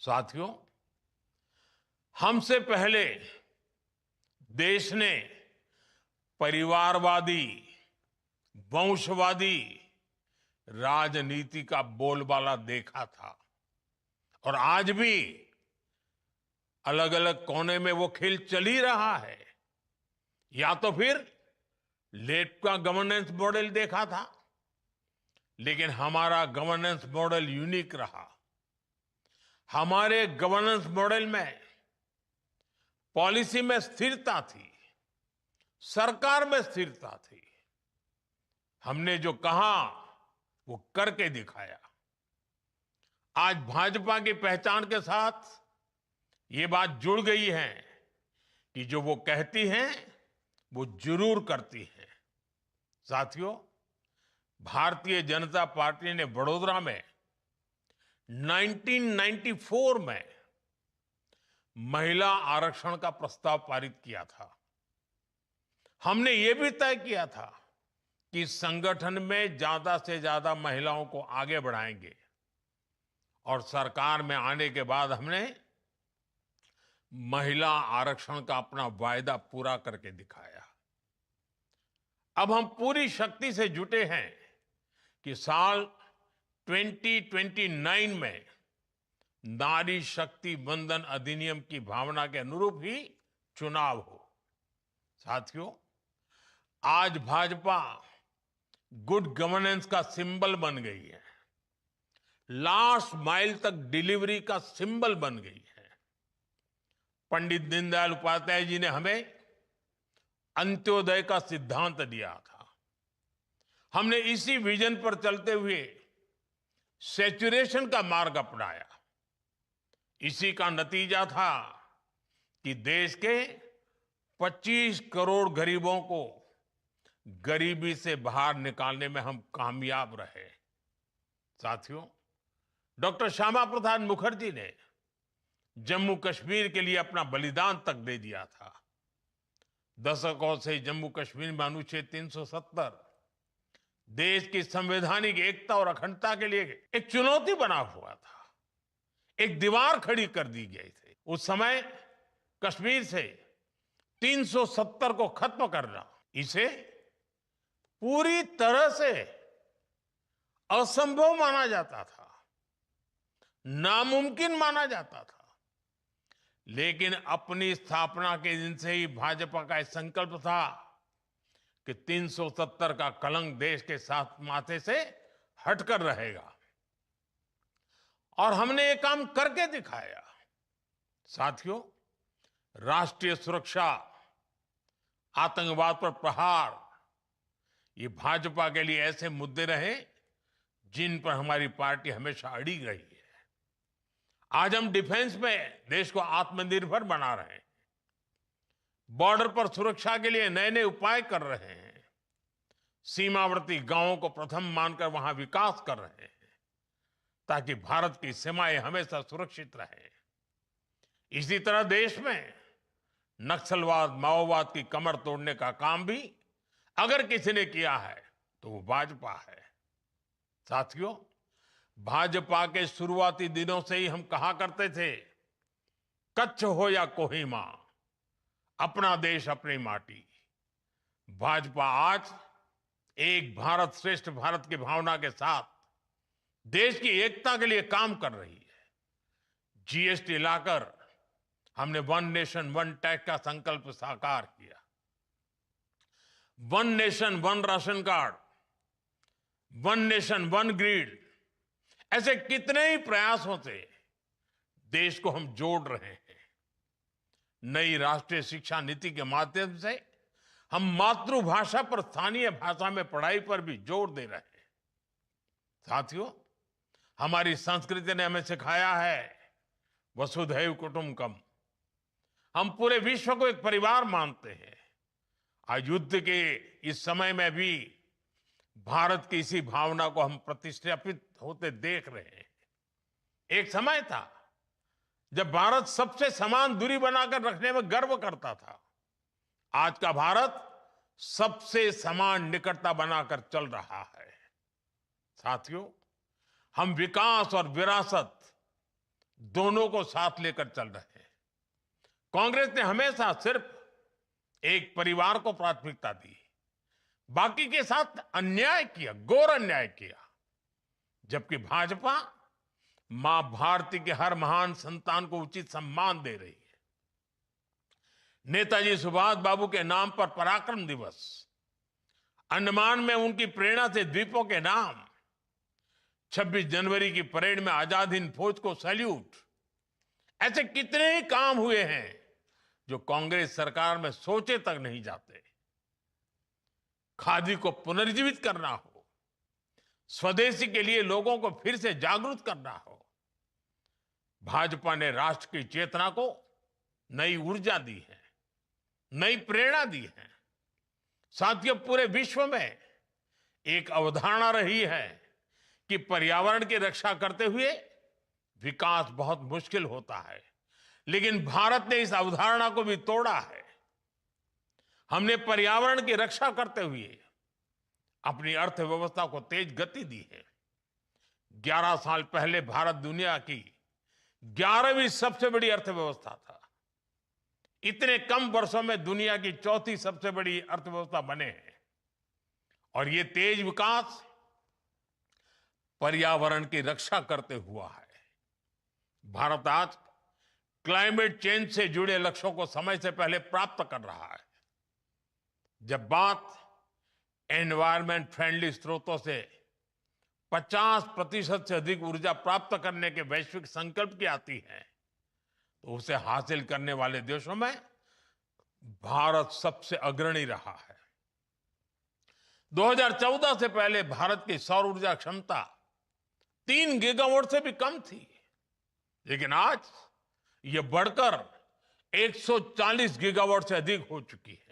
साथियों, हमसे पहले देश ने परिवारवादी, वंशवादी राजनीति का बोलबाला देखा था और आज भी अलग अलग कोने में वो खेल चल ही रहा है। या तो फिर लेफ्ट का गवर्नेंस मॉडल देखा था, लेकिन हमारा गवर्नेंस मॉडल यूनिक रहा। हमारे गवर्नेंस मॉडल में पॉलिसी में स्थिरता थी, सरकार में स्थिरता थी। हमने जो कहा वो करके दिखाया। आज भाजपा की पहचान के साथ ये बात जुड़ गई है कि जो वो कहती हैं वो जरूर करती हैं। साथियों, भारतीय जनता पार्टी ने वडोदरा में 1994 में महिला आरक्षण का प्रस्ताव पारित किया था। हमने ये भी तय किया था कि संगठन में ज्यादा से ज्यादा महिलाओं को आगे बढ़ाएंगे और सरकार में आने के बाद हमने महिला आरक्षण का अपना वायदा पूरा करके दिखाया। अब हम पूरी शक्ति से जुटे हैं कि साल 2029 में नारी शक्ति वंदन अधिनियम की भावना के अनुरूप ही चुनाव हो। साथियों, आज भाजपा गुड गवर्नेंस का सिंबल बन गई है, लास्ट माइल तक डिलीवरी का सिंबल बन गई है। पंडित दीनदयाल उपाध्याय जी ने हमें अंत्योदय का सिद्धांत दिया था। हमने इसी विजन पर चलते हुए सैचुरेशन का मार्ग अपनाया। इसी का नतीजा था कि देश के 25 करोड़ गरीबों को गरीबी से बाहर निकालने में हम कामयाब रहे। साथियों, डॉक्टर श्यामा प्रसाद मुखर्जी ने जम्मू कश्मीर के लिए अपना बलिदान तक दे दिया था। दशकों से जम्मू कश्मीर में अनुच्छेद 370 देश की संवैधानिक एकता और अखंडता के लिए एक चुनौती बना हुआ था। एक दीवार खड़ी कर दी गई थी। उस समय कश्मीर से 370 को खत्म करना, इसे पूरी तरह से असंभव माना जाता था, नामुमकिन माना जाता था। लेकिन अपनी स्थापना के दिन से ही भाजपा का एक संकल्प था कि 370 का कलंक देश के साथ माथे से हटकर रहेगा और हमने ये काम करके दिखाया। साथियों, राष्ट्रीय सुरक्षा, आतंकवाद पर प्रहार, ये भाजपा के लिए ऐसे मुद्दे रहे जिन पर हमारी पार्टी हमेशा अड़ी रही है। आज हम डिफेंस में देश को आत्मनिर्भर बना रहे हैं, बॉर्डर पर सुरक्षा के लिए नए नए उपाय कर रहे हैं, सीमावर्ती गांवों को प्रथम मानकर वहां विकास कर रहे हैं ताकि भारत की सीमाएं हमेशा सुरक्षित रहें। इसी तरह देश में नक्सलवाद, माओवाद की कमर तोड़ने का काम भी अगर किसी ने किया है तो वो भाजपा है। साथियों, भाजपा के शुरुआती दिनों से ही हम कहा करते थे, कच्छ हो या कोहिमा, अपना देश अपनी माटी। भाजपा आज एक भारत श्रेष्ठ भारत की भावना के साथ देश की एकता के लिए काम कर रही है। जीएसटी लाकर हमने वन नेशन वन टैक्स का संकल्प साकार किया। One nation one ration card, one nation one grid, ऐसे कितने ही प्रयासों से देश को हम जोड़ रहे हैं। नई राष्ट्रीय शिक्षा नीति के माध्यम से हम मातृभाषा पर स्थानीय भाषा में पढ़ाई पर भी जोर दे रहे हैं। साथियों, हमारी संस्कृति ने हमें सिखाया है वसुधैव कुटुंबकम। हम पूरे विश्व को एक परिवार मानते हैं। आज युद्ध के इस समय में भी भारत की इसी भावना को हम प्रतिष्ठापित होते देख रहे हैं। एक समय था जब भारत सबसे समान दूरी बनाकर रखने में गर्व करता था। आज का भारत सबसे समान निकटता बनाकर चल रहा है। साथियों, हम विकास और विरासत दोनों को साथ लेकर चल रहे हैं। कांग्रेस ने हमेशा सिर्फ एक परिवार को प्राथमिकता दी, बाकी के साथ अन्याय किया, घोर अन्याय किया। जबकि भाजपा मां भारती के हर महान संतान को उचित सम्मान दे रही है। नेताजी सुभाष बाबू के नाम पर पराक्रम दिवस, अंडमान में उनकी प्रेरणा से द्वीपों के नाम, 26 जनवरी की परेड में आजाद हिंद फौज को सैल्यूट, ऐसे कितने ही काम हुए हैं जो कांग्रेस सरकार में सोचे तक नहीं जाते। खादी को पुनर्जीवित करना हो, स्वदेशी के लिए लोगों को फिर से जागरूक करना हो, भाजपा ने राष्ट्र की चेतना को नई ऊर्जा दी है, नई प्रेरणा दी है। साथियों, पूरे विश्व में एक अवधारणा रही है कि पर्यावरण की रक्षा करते हुए विकास बहुत मुश्किल होता है, लेकिन भारत ने इस अवधारणा को भी तोड़ा है। हमने पर्यावरण की रक्षा करते हुए अपनी अर्थव्यवस्था को तेज गति दी है। 11 साल पहले भारत दुनिया की 11वीं सबसे बड़ी अर्थव्यवस्था था। इतने कम वर्षों में दुनिया की 4थी सबसे बड़ी अर्थव्यवस्था बने हैं। और ये तेज विकास पर्यावरण की रक्षा करते हुआ है। भारत आज क्लाइमेट चेंज से जुड़े लक्ष्यों को समय से पहले प्राप्त कर रहा है। जब बात एनवायरमेंट फ्रेंडली स्रोतों से 50% से अधिक ऊर्जा प्राप्त करने के वैश्विक संकल्प की आती है, तो उसे हासिल करने वाले देशों में भारत सबसे अग्रणी रहा है। 2014 से पहले भारत की सौर ऊर्जा क्षमता 3 गीगावाट से भी कम थी, लेकिन आज यह बढ़कर 140 गीगावाट से अधिक हो चुकी है।